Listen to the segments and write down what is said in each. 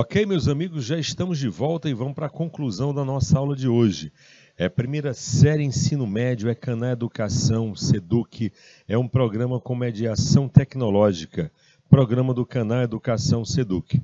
Ok, meus amigos, já estamos de volta e vamos para a conclusão da nossa aula de hoje. É primeira série ensino médio, é Caná Educação, SEDUC, é um programa com mediação tecnológica, programa do Caná Educação SEDUC.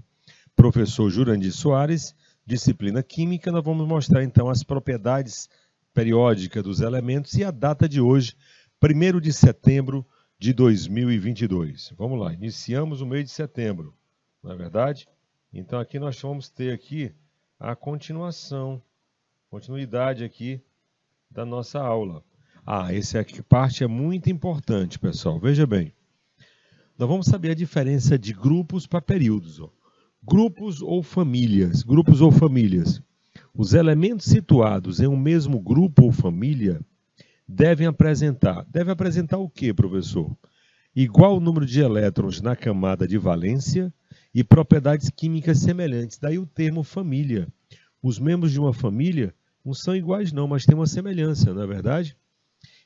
Professor Jurandir Soares, disciplina Química, nós vamos mostrar então as propriedades periódicas dos elementos e a data de hoje, 1º de setembro de 2022. Vamos lá, iniciamos o mês de setembro, não é verdade? Então aqui nós vamos ter aqui a continuidade aqui da nossa aula. Essa aqui parte é muito importante, pessoal. Veja bem, nós vamos saber a diferença de grupos para períodos. Grupos ou famílias. Os elementos situados em um mesmo grupo ou família devem apresentar o que, professor? Igual número de elétrons na camada de valência e propriedades químicas semelhantes. Daí o termo família. Os membros de uma família não são iguais não, mas tem uma semelhança, não é verdade?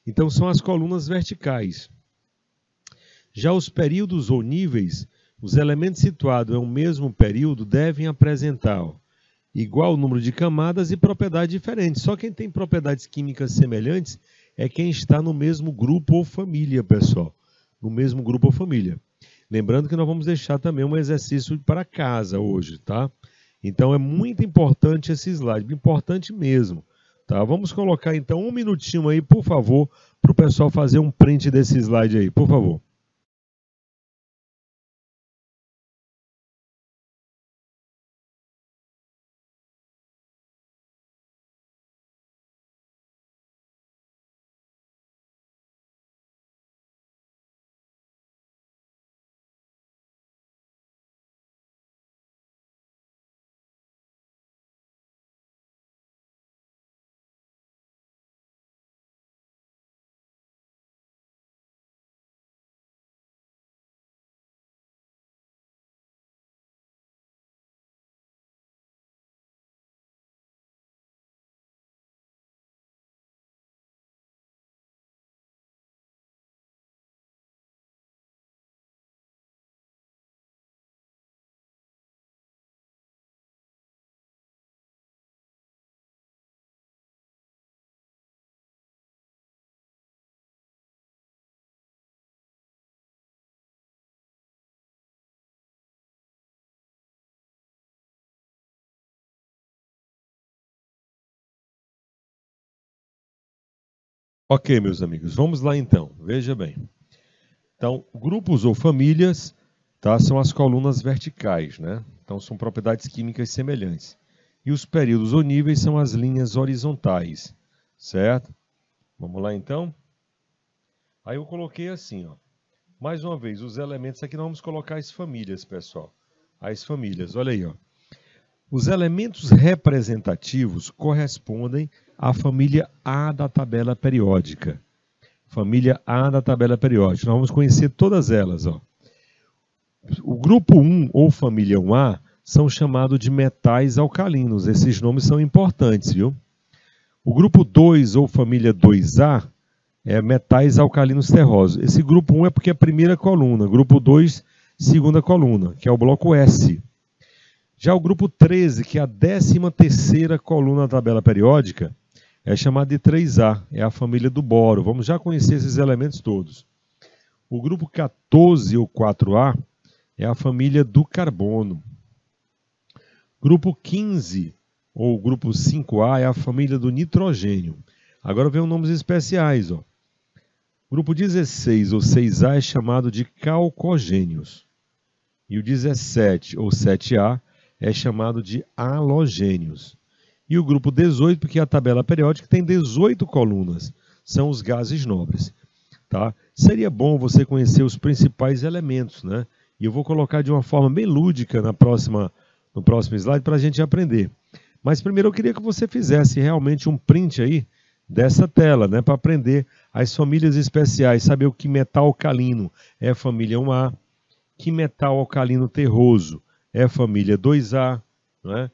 Então são as colunas verticais. Já os períodos ou níveis, os elementos situados em um mesmo período devem apresentar igual número de camadas e propriedades diferentes. Só quem tem propriedades químicas semelhantes é quem está no mesmo grupo ou família, pessoal. No mesmo grupo ou família. Lembrando que nós vamos deixar também um exercício para casa hoje, tá? Então é muito importante esse slide, importante mesmo, tá? Vamos colocar então um minutinho aí, por favor, para o pessoal fazer um print desse slide aí, por favor. Ok, meus amigos, vamos lá então, veja bem. Então, grupos ou famílias, tá, são as colunas verticais, né? Então, são propriedades químicas semelhantes. E os períodos ou níveis são as linhas horizontais, certo? Vamos lá então? Aí eu coloquei assim, ó. Mais uma vez, os elementos aqui nós vamos colocar as famílias, pessoal. As famílias, olha aí, ó. Os elementos representativos correspondem à família A da tabela periódica. Família A da tabela periódica. Nós vamos conhecer todas elas, ó. O grupo 1 ou família 1A são chamados de metais alcalinos. Esses nomes são importantes, viu? O grupo 2 ou família 2A é metais alcalinos terrosos. Esse grupo 1 é porque é a primeira coluna. Grupo 2, segunda coluna, que é o bloco S. Já o grupo 13, que é a 13ª coluna da tabela periódica, é chamado de 3A, é a família do boro. Vamos já conhecer esses elementos todos. O grupo 14, ou 4A, é a família do carbono. Grupo 15, ou grupo 5A, é a família do nitrogênio. Agora vem os nomes especiais, ó. Grupo 16, ou 6A, é chamado de calcogênios. E o 17, ou 7A, é chamado de halogênios. E o grupo 18, porque a tabela periódica tem 18 colunas, são os gases nobres. Tá? Seria bom você conhecer os principais elementos, né? E eu vou colocar de uma forma bem lúdica no próximo slide para a gente aprender. Mas primeiro eu queria que você fizesse realmente um print aí dessa tela, né? Para aprender as famílias especiais, saber o que metal alcalino é a família 1A, que metal alcalino terroso é a família 2A, né?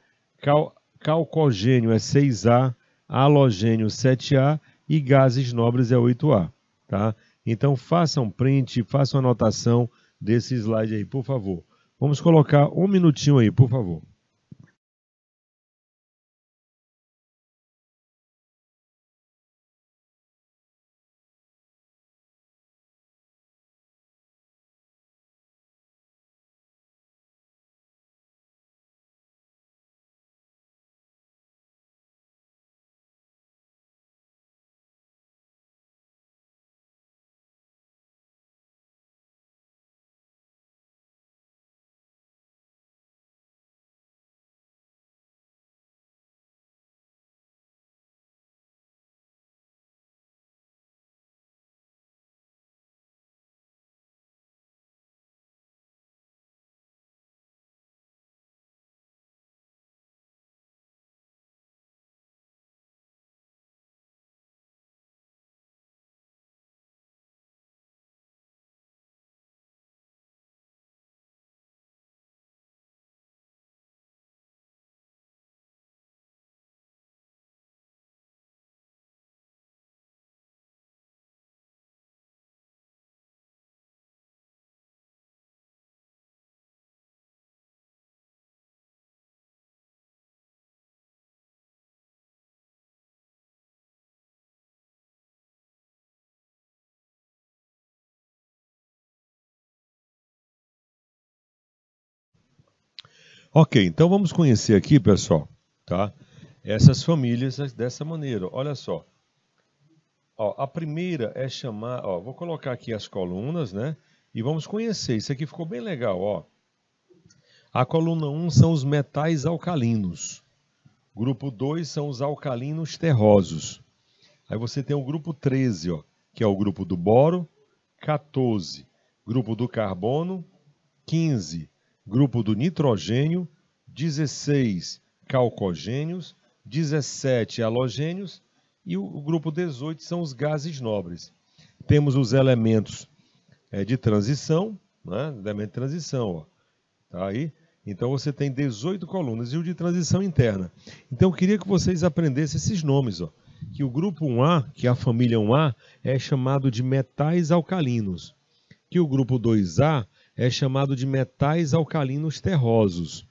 Calcogênio é 6A, halogênio 7A e gases nobres é 8A. Tá? Então faça um print, faça uma anotação desse slide aí, por favor. Vamos colocar um minutinho aí, por favor. Ok, então vamos conhecer aqui, pessoal, tá? Essas famílias dessa maneira. Olha só. Ó, a primeira é chamar, ó, vou colocar aqui as colunas, né? E vamos conhecer. Isso aqui ficou bem legal, ó. A coluna um são os metais alcalinos. Grupo 2 são os alcalinos terrosos. Aí você tem o grupo 13, ó, que é o grupo do boro, 14, grupo do carbono, 15, grupo do nitrogênio, 16, calcogênios, 17, halogênios e o grupo 18 são os gases nobres. Temos os elementos de transição, né? Elemento de transição, ó, tá aí? Então você tem 18 colunas e o de transição interna. Então eu queria que vocês aprendessem esses nomes, ó. Que o grupo 1A, que é a família 1A, é chamado de metais alcalinos. Que o grupo 2A é chamado de metais alcalinos terrosos,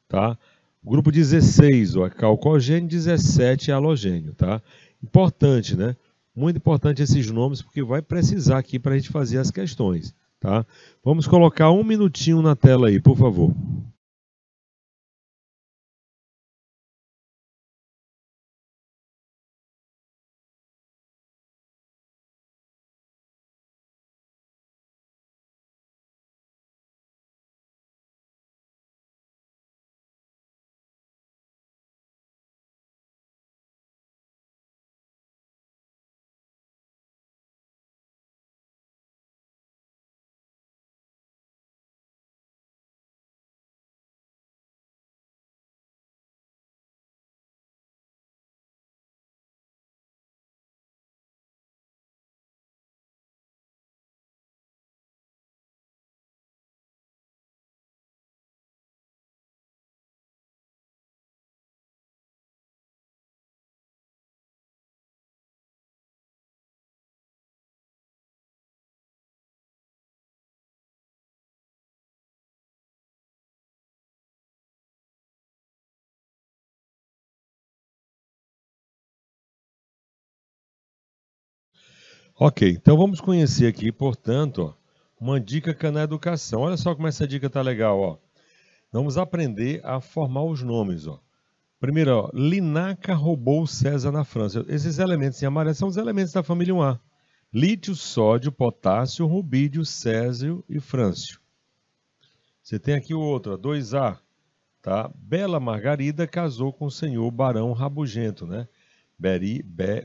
tá? O grupo 16, ó, é calcogênio, 17 é halogênio, tá? Importante, né? Muito importante esses nomes, porque vai precisar aqui para a gente fazer as questões, tá? Vamos colocar um minutinho na tela aí, por favor. Ok, então vamos conhecer aqui, portanto, ó, uma dica que é na educação. Olha só como essa dica tá legal, ó. Vamos aprender a formar os nomes, ó. Primeiro, ó, Linaca roubou César na França. Esses elementos em amarelo são os elementos da família 1A. Lítio, sódio, potássio, rubídio, césio e frâncio. Você tem aqui o outro, ó, 2A, tá? Bela Margarida casou com o senhor Barão Rabugento, né?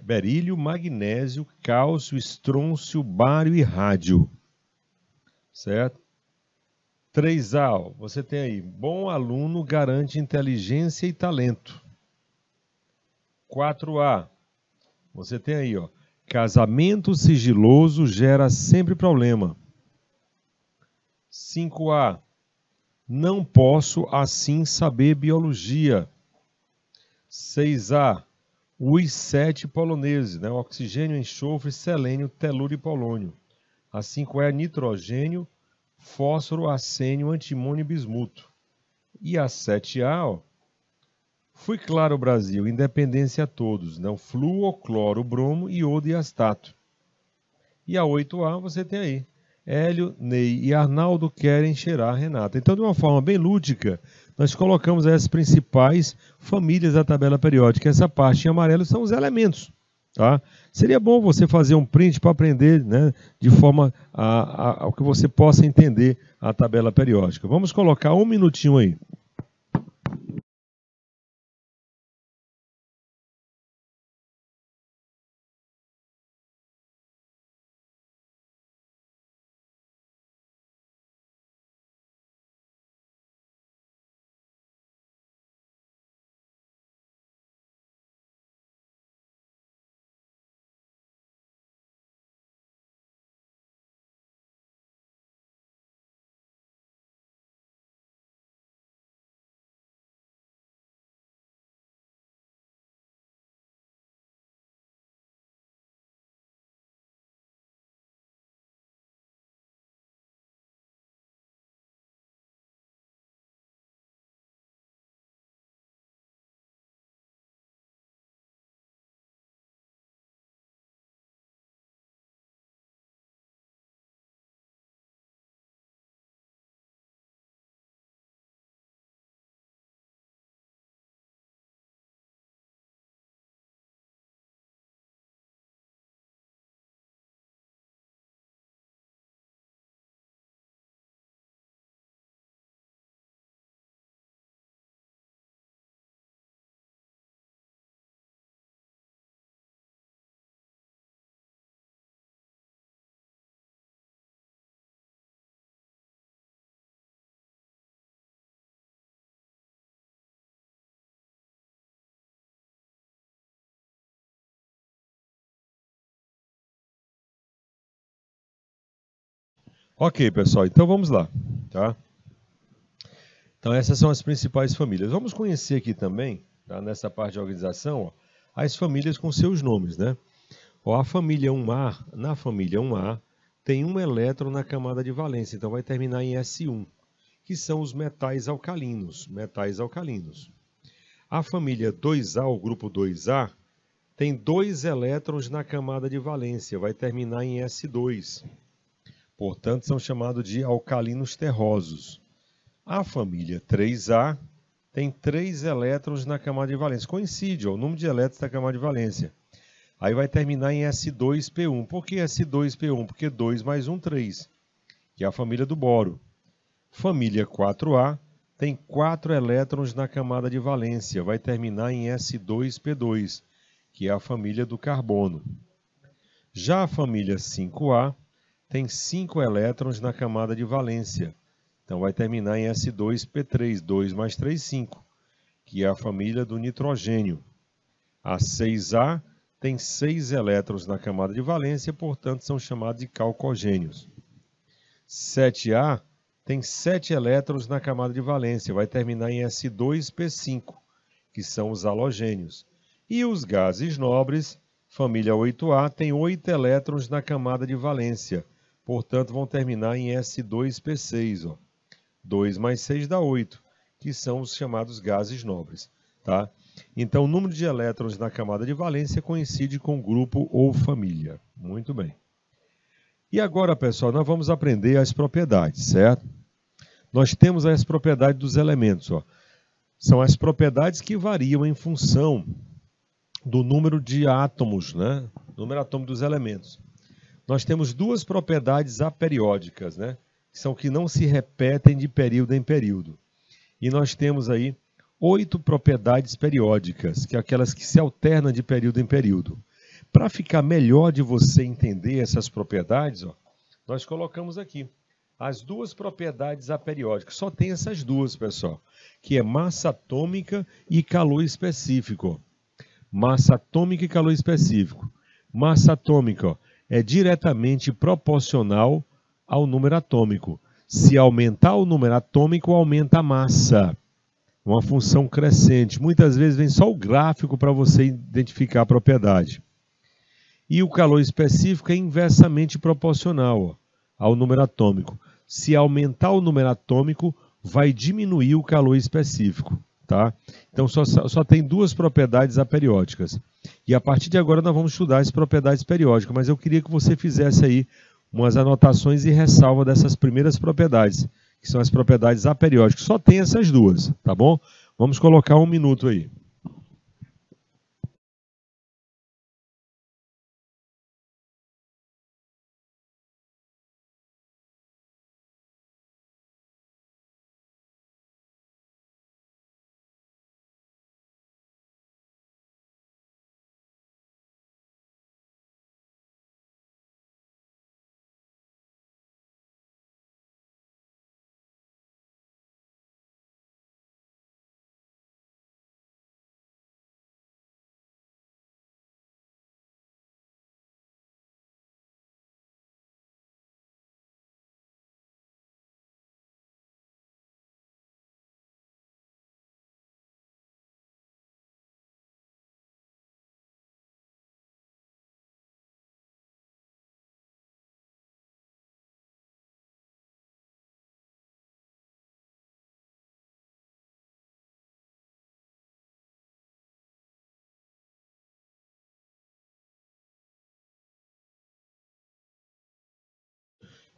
Berílio, magnésio, cálcio, estrôncio, bário e rádio, certo? 3A, ó, você tem aí, bom aluno garante inteligência e talento. 4A, você tem aí, ó, casamento sigiloso gera sempre problema. 5A, não posso assim saber biologia. 6A, os 7 poloneses, né? Oxigênio, enxofre, selênio, telúrio e polônio. A 5E, nitrogênio, fósforo, arsênio, antimônio e bismuto. E a 7A, ó, fui claro, Brasil, independência a todos, não? Fluor, cloro, bromo, iodo e astato. E a 8A você tem aí. Hélio, Ney e Arnaldo querem cheirar a Renata. Então, de uma forma bem lúdica, nós colocamos as principais famílias da tabela periódica. Essa parte em amarelo são os elementos. Tá? Seria bom você fazer um print para aprender, né, de forma a que você possa entender a tabela periódica. Vamos colocar um minutinho aí. Ok, pessoal, então vamos lá, tá? Então essas são as principais famílias. Vamos conhecer aqui também, tá, nessa parte de organização, ó, as famílias com seus nomes, né? Ó, a família 1A, na família 1A, tem um elétron na camada de valência, então vai terminar em S1, que são os metais alcalinos, A família 2A, o grupo 2A, tem 2 elétrons na camada de valência, vai terminar em S2. Portanto, são chamados de alcalinos terrosos. A família 3A tem 3 elétrons na camada de valência. Coincide, ó, o número de elétrons da camada de valência. Aí vai terminar em S2P1. Por que S2P1? Porque 2 mais 1, 3, que é a família do boro. Família 4A tem 4 elétrons na camada de valência. Vai terminar em S2P2, que é a família do carbono. Já a família 5A tem 5 elétrons na camada de valência. Então vai terminar em S2P3, 2 mais 3, 5, que é a família do nitrogênio. A 6A tem 6 elétrons na camada de valência, portanto são chamados de calcogênios. 7A tem 7 elétrons na camada de valência, vai terminar em S2P5, que são os halogênios. E os gases nobres, família 8A, tem 8 elétrons na camada de valência, portanto vão terminar em S2P6, ó. 2 mais 6 dá 8, que são os chamados gases nobres, tá? Então, o número de elétrons na camada de valência coincide com grupo ou família. Muito bem. E agora, pessoal, nós vamos aprender as propriedades, certo? Nós temos as propriedades dos elementos, ó. São as propriedades que variam em função do número de átomos, né? Número atômico dos elementos. Nós temos 2 propriedades aperiódicas, né? Que são que não se repetem de período em período. E nós temos aí 8 propriedades periódicas, que é aquelas que se alternam de período em período. Para ficar melhor de você entender essas propriedades, ó, nós colocamos aqui as 2 propriedades aperiódicas. Só tem essas 2, pessoal, que é massa atômica e calor específico. Massa atômica e calor específico. Massa atômica, ó, é diretamente proporcional ao número atômico. Se aumentar o número atômico, aumenta a massa. Uma função crescente. Muitas vezes vem só o gráfico para você identificar a propriedade. E o calor específico é inversamente proporcional, ó, ao número atômico. Se aumentar o número atômico, vai diminuir o calor específico, tá? Então só tem 2 propriedades aperiódicas. E a partir de agora nós vamos estudar as propriedades periódicas, mas eu queria que você fizesse aí umas anotações e ressalva dessas primeiras propriedades, que são as propriedades aperiódicas. Só tem essas 2, tá bom? Vamos colocar 1 minuto aí.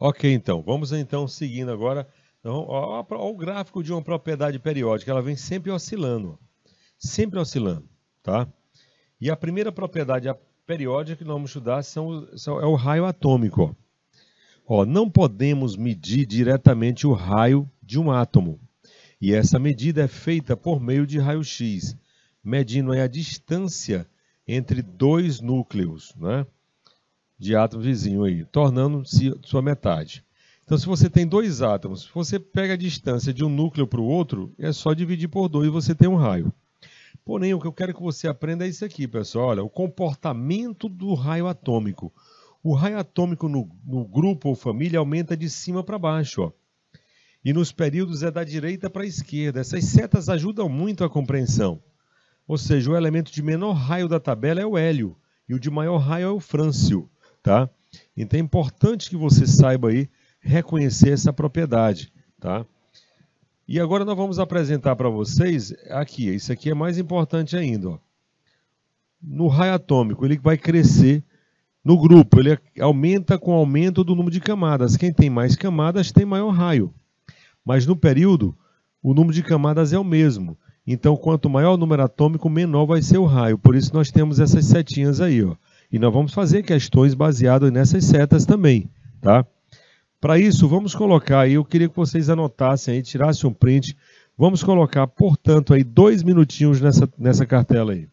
Ok, então, vamos então seguindo agora. Então, ó, o gráfico de uma propriedade periódica, ela vem sempre oscilando, tá? E a primeira propriedade periódica que nós vamos estudar é o raio atômico. Ó, não podemos medir diretamente o raio de um átomo. E essa medida é feita por meio de raio-x, medindo aí a distância entre 2 núcleos, né, de átomos vizinhos aí, tornando-se sua metade. Então, se você tem 2 átomos, se você pega a distância de um núcleo para o outro, é só dividir por 2 e você tem um raio. Porém, o que eu quero que você aprenda é isso aqui, pessoal. Olha, o comportamento do raio atômico. O raio atômico no grupo ou família aumenta de cima para baixo, ó. E nos períodos é da direita para a esquerda. Essas setas ajudam muito a compreensão. Ou seja, o elemento de menor raio da tabela é o hélio e o de maior raio é o frâncio, tá? Então é importante que você saiba aí reconhecer essa propriedade, tá? E agora nós vamos apresentar para vocês aqui, isso aqui é mais importante ainda, ó. No raio atômico, ele vai crescer no grupo, ele aumenta com o aumento do número de camadas. Quem tem mais camadas tem maior raio. Mas no período, o número de camadas é o mesmo. Então, quanto maior o número atômico, menor vai ser o raio. Por isso nós temos essas setinhas aí, ó. E nós vamos fazer questões baseadas nessas setas também, tá? Para isso, vamos colocar aí, eu queria que vocês anotassem aí, tirassem um print. Vamos colocar, portanto, aí 2 minutinhos nessa cartela aí.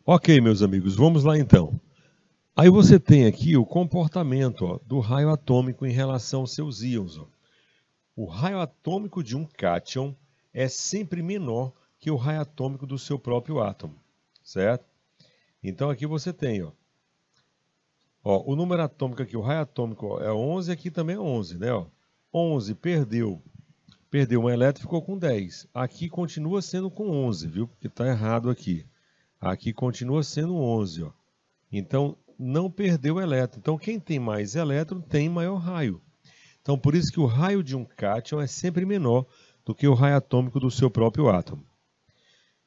Ok, meus amigos, vamos lá então. Aí você tem aqui o comportamento, ó, do raio atômico em relação aos seus íons. Ó. O raio atômico de um cátion é sempre menor que o raio atômico do seu próprio átomo, certo? Então aqui você tem, ó, o número atômico aqui, o raio atômico ó, é 11, aqui também é 11, né? Ó. 11 perdeu um elétron, ficou com 10. Aqui continua sendo com 11, viu? Porque está errado aqui. Aqui continua sendo 11, ó. Então, não perdeu elétron. Então, quem tem mais elétron tem maior raio. Então, por isso que o raio de um cátion é sempre menor do que o raio atômico do seu próprio átomo.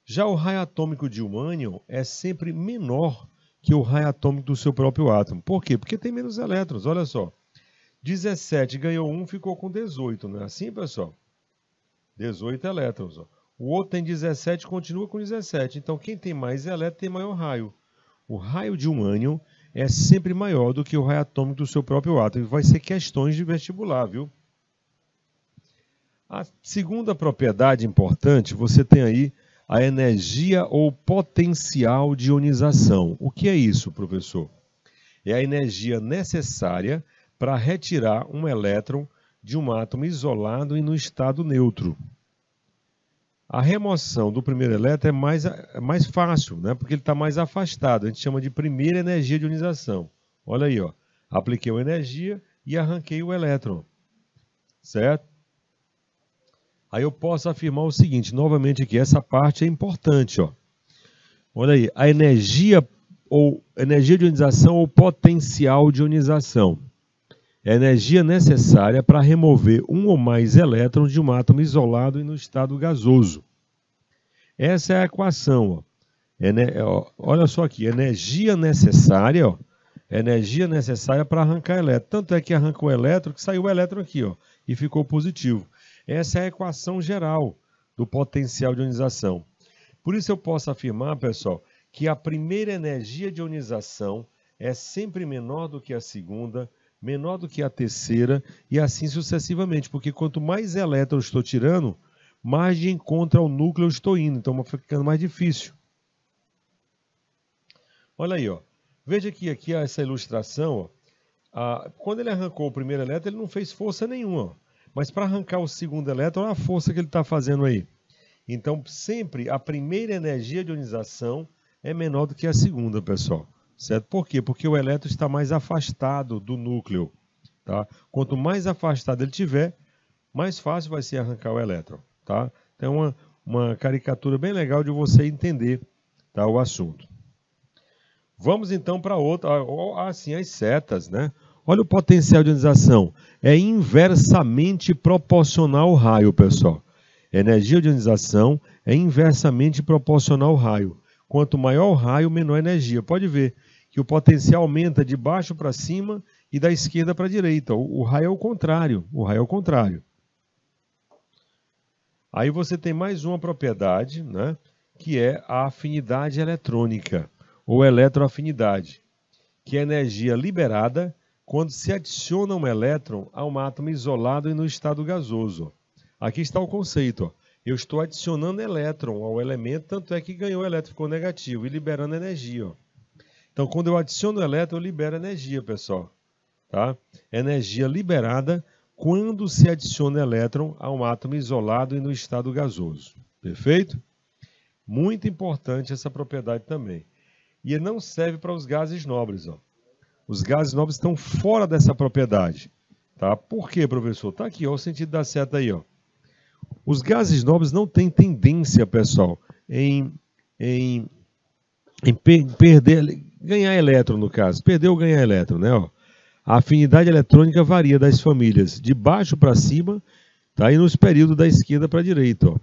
Já o raio atômico de um ânion é sempre menor que o raio atômico do seu próprio átomo. Por quê? Porque tem menos elétrons. Olha só. 17 ganhou 1, ficou com 18. Não é assim, pessoal? 18 elétrons, ó. O outro tem 17 e continua com 17. Então, quem tem mais elétron tem maior raio. O raio de um ânion é sempre maior do que o raio atômico do seu próprio átomo. E vai ser questões de vestibular, viu? A segunda propriedade importante, você tem aí a energia ou potencial de ionização. O que é isso, professor? É a energia necessária para retirar um elétron de um átomo isolado e no estado neutro. A remoção do primeiro elétron é mais fácil, né? Porque ele está mais afastado. A gente chama de primeira energia de ionização. Olha aí, ó. Apliquei uma energia e arranquei o elétron. Certo? Aí eu posso afirmar o seguinte, novamente aqui, essa parte é importante, ó. Olha aí, a energia de ionização ou potencial de ionização. É a energia necessária para remover um ou mais elétrons de um átomo isolado e no estado gasoso. Essa é a equação. Ó. Olha só aqui, energia necessária, ó, energia necessária para arrancar elétron. Tanto é que arrancou o elétron que saiu o elétron aqui, ó, e ficou positivo. Essa é a equação geral do potencial de ionização. Por isso eu posso afirmar, pessoal, que a primeira energia de ionização é sempre menor do que a segunda, menor do que a terceira e assim sucessivamente, porque quanto mais elétrons estou tirando, mais de encontro ao núcleo eu estou indo, então vai ficando mais difícil. Olha aí, ó. Veja que aqui essa ilustração, ó, quando ele arrancou o primeiro elétron, ele não fez força nenhuma, ó, mas para arrancar o segundo elétron, olha a força que ele está fazendo aí. Então, sempre a primeira energia de ionização é menor do que a segunda, pessoal. Certo? Por quê? Porque o elétron está mais afastado do núcleo. Tá? Quanto mais afastado ele tiver, mais fácil vai ser arrancar o elétron. Tá? Então, uma caricatura bem legal de você entender, tá, o assunto. Vamos então para outra. Assim, as setas, né? Olha o potencial de ionização. É inversamente proporcional ao raio, pessoal. Energia de ionização é inversamente proporcional ao raio. Quanto maior o raio, menor a energia. Pode ver que o potencial aumenta de baixo para cima e da esquerda para a direita. O raio é o contrário. O raio é o contrário. Aí você tem mais uma propriedade, né, que é a afinidade eletrônica, ou eletroafinidade, que é a energia liberada quando se adiciona um elétron a um átomo isolado e no estado gasoso. Aqui está o conceito. Ó. Eu estou adicionando elétron ao elemento, tanto é que ganhou o elétron, ficou negativo, e liberando energia. Ó. Então, quando eu adiciono elétron, eu libero energia, pessoal. Tá? Energia liberada quando se adiciona elétron a um átomo isolado e no estado gasoso. Perfeito? Muito importante essa propriedade também. E não serve para os gases nobres. Ó. Os gases nobres estão fora dessa propriedade. Tá? Por quê, professor? Está aqui, ó, o sentido da seta aí. Ó. Os gases nobres não têm tendência, pessoal, em perder, ganhar elétron, no caso. Perder ou ganhar elétron, né? Ó. A afinidade eletrônica varia das famílias de baixo para cima, tá? E nos períodos da esquerda para a direita. Ó.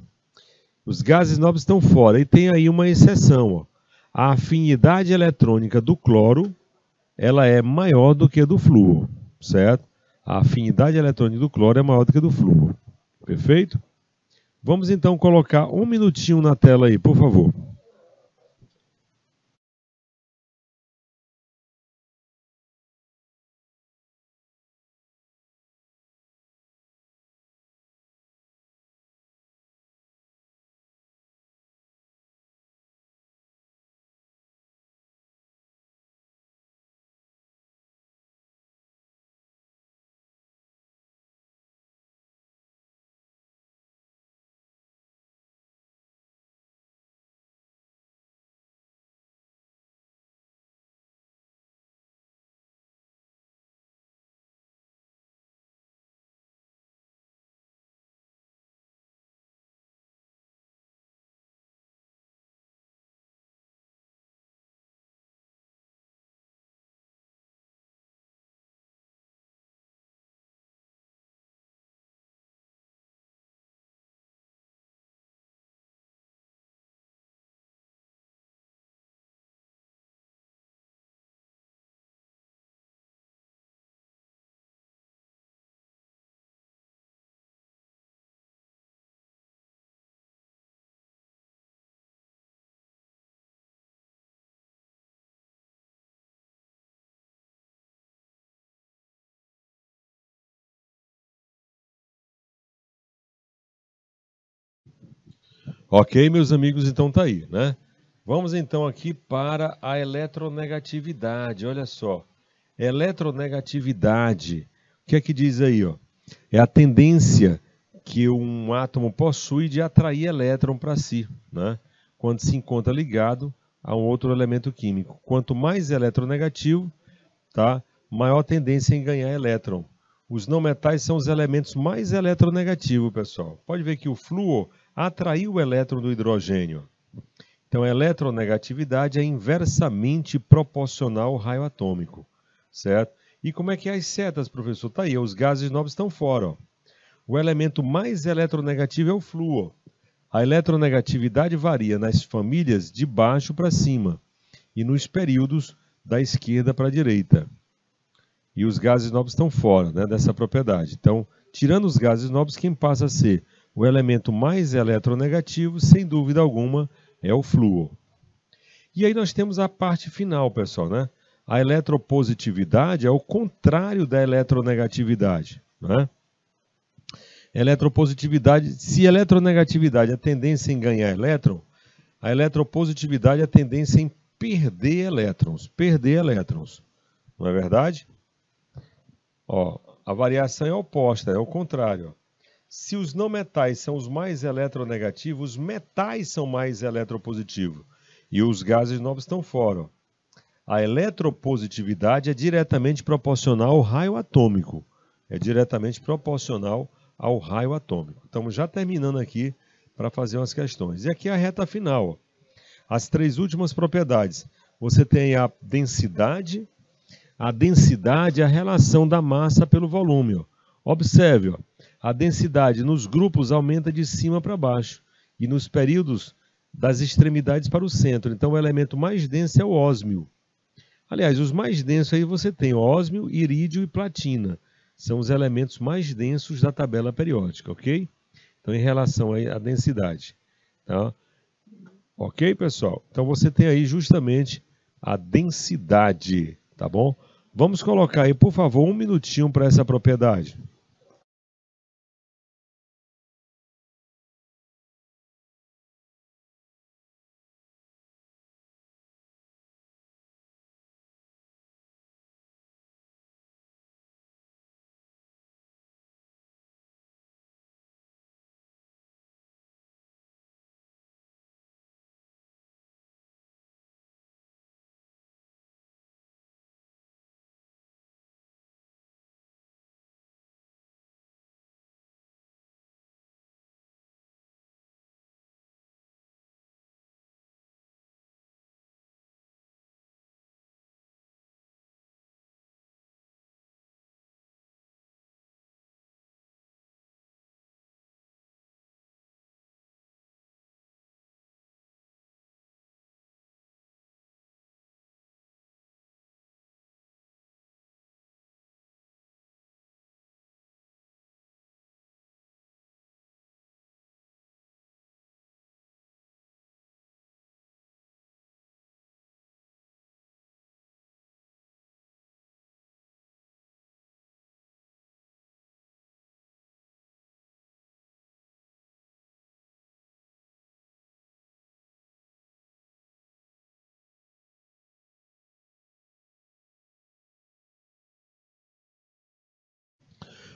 Os gases nobres estão fora. E tem aí uma exceção. Ó. A afinidade eletrônica do cloro ela é maior do que a do flúor, certo? A afinidade eletrônica do cloro é maior do que a do flúor. Perfeito? Vamos então colocar um minutinho na tela aí, por favor. Ok, meus amigos, então tá aí, né? Vamos então aqui para a eletronegatividade. Olha só, Eletronegatividade. O que é que diz aí, ó? É a tendência que um átomo possui de atrair elétron para si, né? Quando se encontra ligado a um outro elemento químico. Quanto mais eletronegativo, tá? Maior tendência em ganhar elétron. Os não metais são os elementos mais eletronegativos, pessoal. Pode ver que o flúor atraiu o elétron do hidrogênio. Então, a eletronegatividade é inversamente proporcional ao raio atômico, certo? E como é que é as setas, professor? Tá aí, os gases nobres estão fora, ó. O elemento mais eletronegativo é o flúor. A eletronegatividade varia nas famílias de baixo para cima e nos períodos da esquerda para a direita. E os gases nobres estão fora, né, dessa propriedade. Então, tirando os gases nobres, quem passa a ser o elemento mais eletronegativo, sem dúvida alguma, é o flúor. E aí nós temos a parte final, pessoal, né? A eletropositividade é o contrário da eletronegatividade, né? Eletropositividade, se eletronegatividade é a tendência em ganhar elétron, a eletropositividade é a tendência em perder elétrons, não é verdade? Ó, a variação é oposta, é o contrário. Se os não metais são os mais eletronegativos, os metais são mais eletropositivos e os gases nobres estão fora. A eletropositividade é diretamente proporcional ao raio atômico. Estamos já terminando aqui para fazer umas questões. E aqui é a reta final. Ó. As três últimas propriedades. Você tem a densidade é a relação da massa pelo volume. Ó. Observe, ó, a densidade nos grupos aumenta de cima para baixo e nos períodos das extremidades para o centro. Então o elemento mais denso é o ósmio. Aliás, os mais densos aí você tem ósmio, irídio e platina. São os elementos mais densos da tabela periódica, ok? Então, em relação à densidade. Tá? Ok, pessoal? Então, você tem aí justamente a densidade, tá bom? Vamos colocar aí, por favor, 1 minutinho para essa propriedade.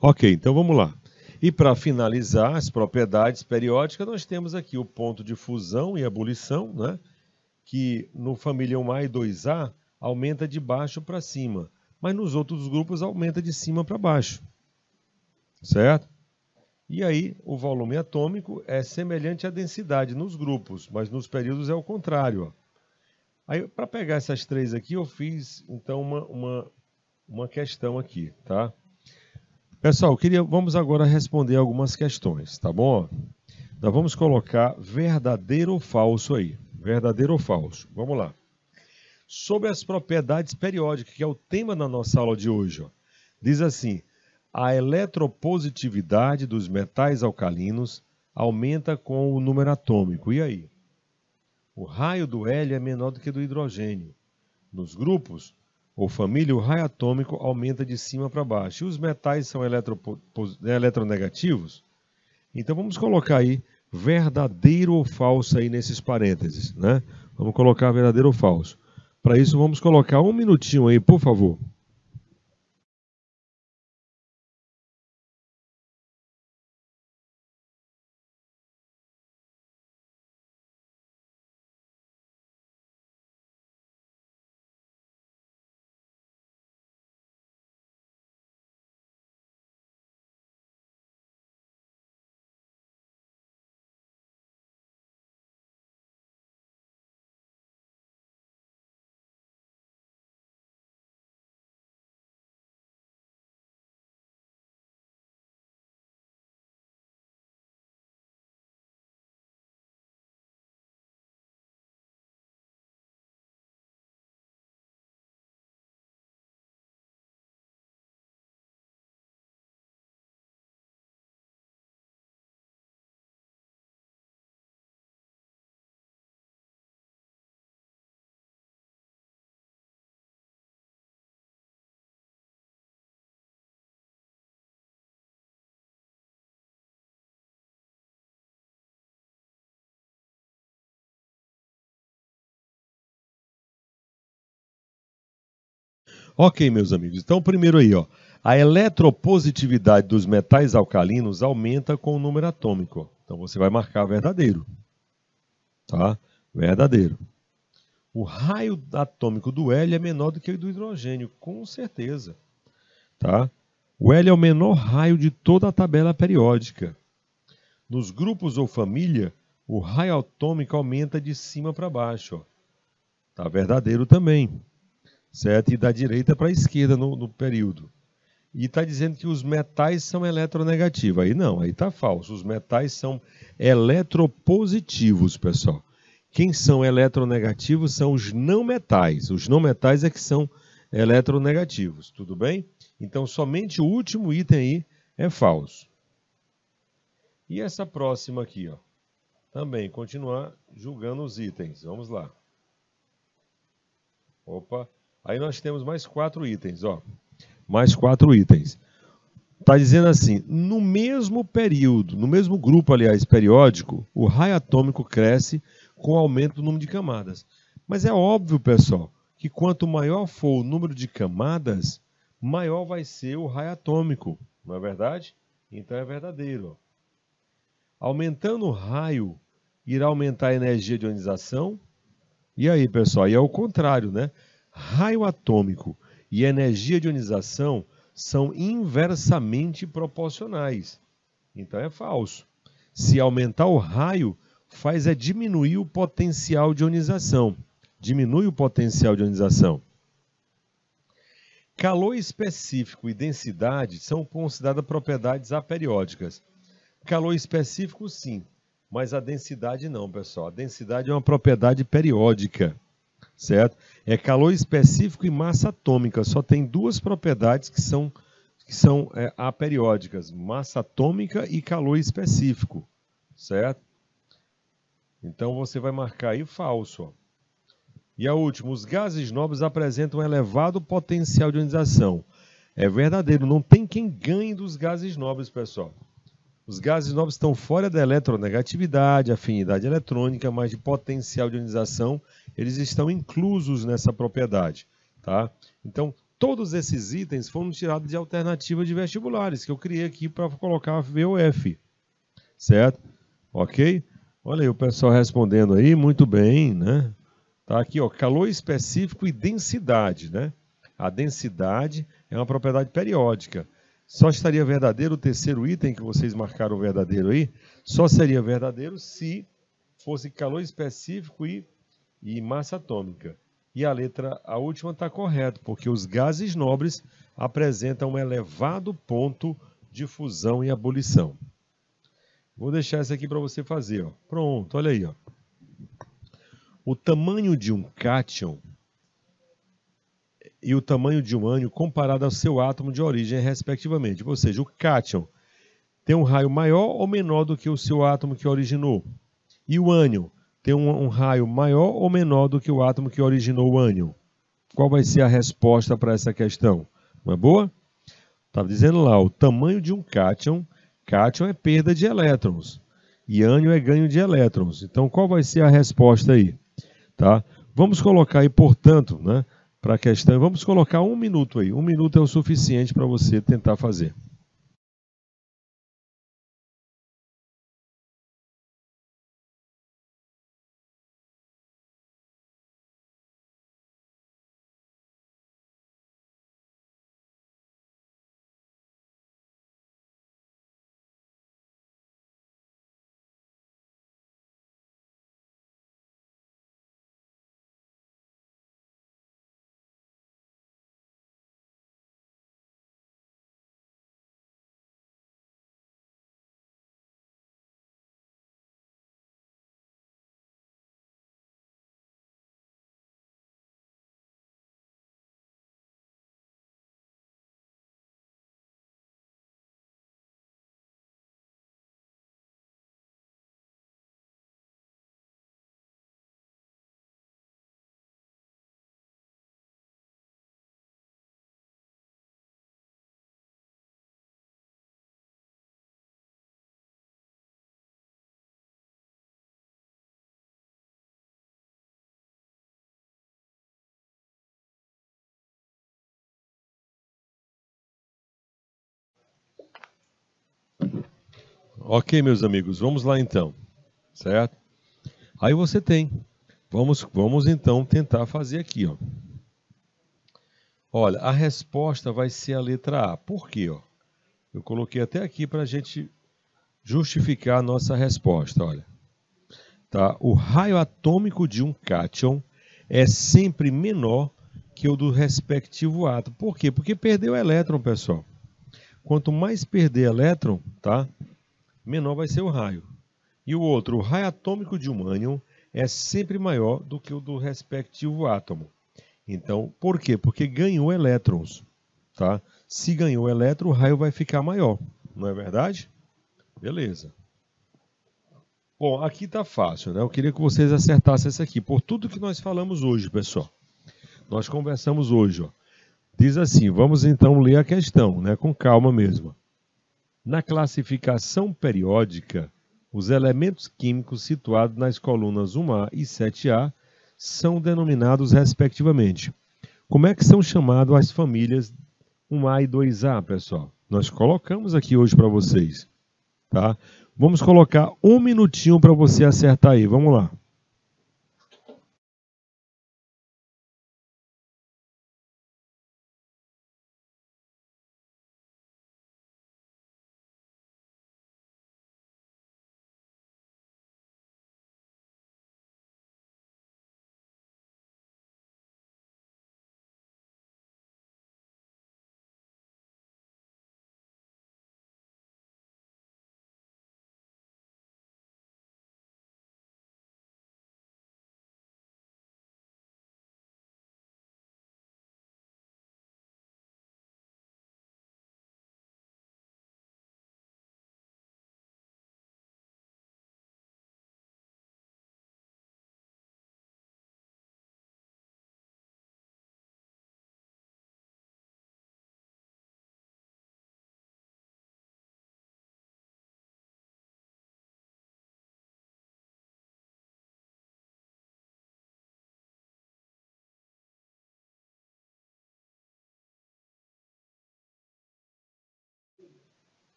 Ok, então vamos lá. E para finalizar as propriedades periódicas, nós temos aqui o ponto de fusão e ebulição, né? Que no família 1A e 2A aumenta de baixo para cima, mas nos outros grupos aumenta de cima para baixo, certo? E aí o volume atômico é semelhante à densidade nos grupos, mas nos períodos é o contrário. Ó. Aí para pegar essas três aqui, eu fiz então uma questão aqui, tá? Pessoal, vamos agora responder algumas questões, tá bom? Nós vamos colocar verdadeiro ou falso aí. Verdadeiro ou falso. Vamos lá. Sobre as propriedades periódicas, que é o tema da nossa aula de hoje. Ó. Diz assim, a eletropositividade dos metais alcalinos aumenta com o número atômico. E aí? O raio do hélio é menor do que do hidrogênio. Nos grupos ou família, o raio atômico aumenta de cima para baixo. E os metais são eletronegativos? Então vamos colocar aí verdadeiro ou falso aí nesses parênteses, né? Vamos colocar verdadeiro ou falso. Para isso vamos colocar 1 minutinho aí, por favor. Ok, meus amigos. Então, primeiro aí, ó, a eletropositividade dos metais alcalinos aumenta com o número atômico. Então, você vai marcar verdadeiro, tá? Verdadeiro. O raio atômico do hélio é menor do que o do hidrogênio, com certeza, tá? O hélio é o menor raio de toda a tabela periódica. Nos grupos ou família, o raio atômico aumenta de cima para baixo, ó. Tá verdadeiro também, certo? E da direita para a esquerda no período. E está dizendo que os metais são eletronegativos. Aí não, aí está falso. Os metais são eletropositivos, pessoal. Quem são eletronegativos são os não metais. Os não metais é que são eletronegativos, tudo bem? Então, somente o último item aí é falso. E essa próxima aqui, ó, também continuar julgando os itens. Vamos lá. Opa, aí nós temos mais 4 itens, ó. Mais 4 itens. Está dizendo assim, no mesmo período, no mesmo grupo, aliás, periódico, o raio atômico cresce com o aumento do número de camadas. Mas é óbvio, pessoal, que quanto maior for o número de camadas, maior vai ser o raio atômico, não é verdade? Então é verdadeiro. Aumentando o raio, irá aumentar a energia de ionização. E aí, pessoal, aí é o contrário, né? Raio atômico e energia de ionização são inversamente proporcionais. Então é falso. Se aumentar o raio, faz é diminuir o potencial de ionização. Diminui o potencial de ionização. Calor específico e densidade são consideradas propriedades aperiódicas. Calor específico, sim, mas a densidade não, pessoal. A densidade é uma propriedade periódica, certo? É calor específico e massa atômica. Só tem duas propriedades que são aperiódicas: massa atômica e calor específico, certo? Então você vai marcar aí falso, ó. E a última, os gases nobres apresentam um elevado potencial de ionização. É verdadeiro, não tem quem ganhe dos gases nobres, pessoal. Os gases nobres estão fora da eletronegatividade, afinidade eletrônica, mas de potencial de ionização, eles estão inclusos nessa propriedade, tá? Então, todos esses itens foram tirados de alternativa de vestibulares, que eu criei aqui para colocar VOF, certo? Ok? Olha aí o pessoal respondendo aí, muito bem, né? Tá aqui, ó, calor específico e densidade, né? A densidade é uma propriedade periódica. Só estaria verdadeiro o terceiro item que vocês marcaram verdadeiro aí, só seria verdadeiro se fosse calor específico e massa atômica. E a última está correta, porque os gases nobres apresentam um elevado ponto de fusão e ebulição. Vou deixar essa aqui para você fazer, ó. Pronto, olha aí, ó. O tamanho de um cátion e o tamanho de um ânion comparado ao seu átomo de origem, respectivamente. Ou seja, o cátion tem um raio maior ou menor do que o seu átomo que originou. E o ânion tem um raio maior ou menor do que o átomo que originou o ânion. Qual vai ser a resposta para essa questão? Não é boa? Estava dizendo lá, o tamanho de um cátion. Cátion é perda de elétrons. E ânion é ganho de elétrons. Então, qual vai ser a resposta aí? Tá? Vamos colocar aí, portanto, né, para a questão, vamos colocar 1 minuto aí. 1 minuto é o suficiente para você tentar fazer. Ok, meus amigos, vamos lá então, certo? Aí você tem. Vamos então tentar fazer aqui, ó. Olha, a resposta vai ser a letra A. Por quê, ó? Eu coloquei até aqui para a gente justificar a nossa resposta, olha. Tá? O raio atômico de um cátion é sempre menor que o do respectivo átomo. Por quê? Porque perdeu elétron, pessoal. Quanto mais perder elétron, tá? Menor vai ser o raio. E o outro, o raio atômico de um ânion é sempre maior do que o do respectivo átomo. Então, por quê? Porque ganhou elétrons, tá? Se ganhou elétron, o raio vai ficar maior, não é verdade? Beleza. Bom, aqui está fácil, né? Eu queria que vocês acertassem essa aqui. Por tudo que nós falamos hoje, pessoal. Nós conversamos hoje, ó. Diz assim, vamos então ler a questão, né? Com calma mesmo. Na classificação periódica, os elementos químicos situados nas colunas 1A e 7A são denominados respectivamente. Como é que são chamadas as famílias 1A e 2A, pessoal? Nós colocamos aqui hoje para vocês, tá? Vamos colocar um minutinho para você acertar aí. Vamos lá.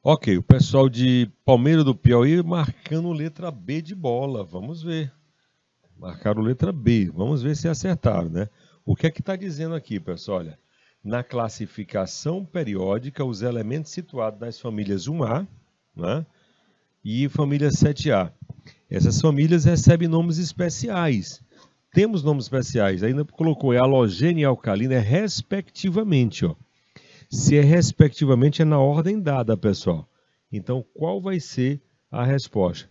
Ok, o pessoal de Palmeira do Piauí marcando letra B de bola. Vamos ver. Marcaram letra B. Vamos ver se acertaram, né? O que é que está dizendo aqui, pessoal? Olha, na classificação periódica, os elementos situados nas famílias 1A, né, e família 7A. Essas famílias recebem nomes especiais. Temos nomes especiais. Ainda colocou halogênio e alcalina, respectivamente, ó. Se é respectivamente, é na ordem dada, pessoal. Então, qual vai ser a resposta?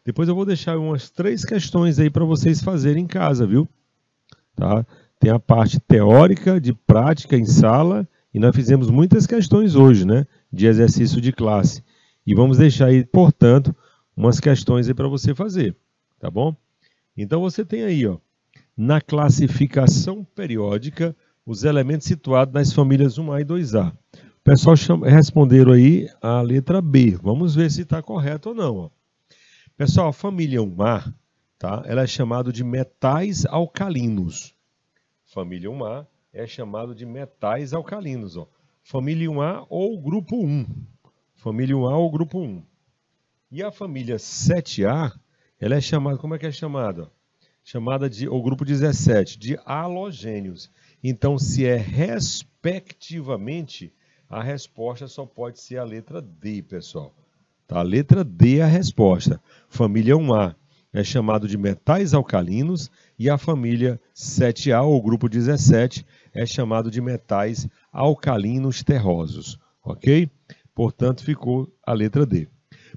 Depois eu vou deixar umas 3 questões aí para vocês fazerem em casa, viu? Tá? Tem a parte teórica, de prática em sala, e nós fizemos muitas questões hoje, né? De exercício de classe. E vamos deixar aí, portanto, umas questões aí para você fazer, tá bom? Então você tem aí, ó, na classificação periódica, os elementos situados nas famílias 1A e 2A. O pessoal responderam aí a letra B. Vamos ver se está correto ou não. Ó. Pessoal, a família 1A, tá? Ela é chamada de metais alcalinos. Família 1A é chamada de metais alcalinos. Ó. Família 1A ou grupo 1. Família 1A ou grupo 1. E a família 7A, ela é chamada, como é que é chamada? Chamada de, o grupo 17, de halogênios. Então, se é respectivamente, a resposta só pode ser a letra D, pessoal. Tá? A letra D é a resposta. Família 1A é chamado de metais alcalinos e a família 7A, ou grupo 17, é chamado de metais alcalinos terrosos. Ok? Portanto, ficou a letra D.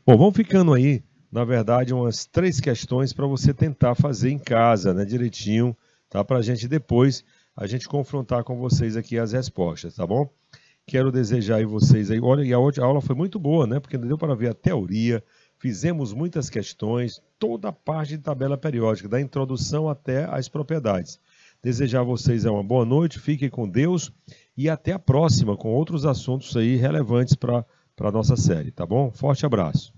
Bom, vamos ficando aí, na verdade, umas 3 questões para você tentar fazer em casa, né, direitinho, tá? Para a gente depois, a gente confrontar com vocês aqui as respostas, tá bom? Quero desejar aí vocês aí, olha, e a aula foi muito boa, né? Porque deu para ver a teoria, fizemos muitas questões, toda a parte de tabela periódica, da introdução até as propriedades. Desejar a vocês uma boa noite, fiquem com Deus e até a próxima com outros assuntos aí relevantes para a nossa série, tá bom? Forte abraço.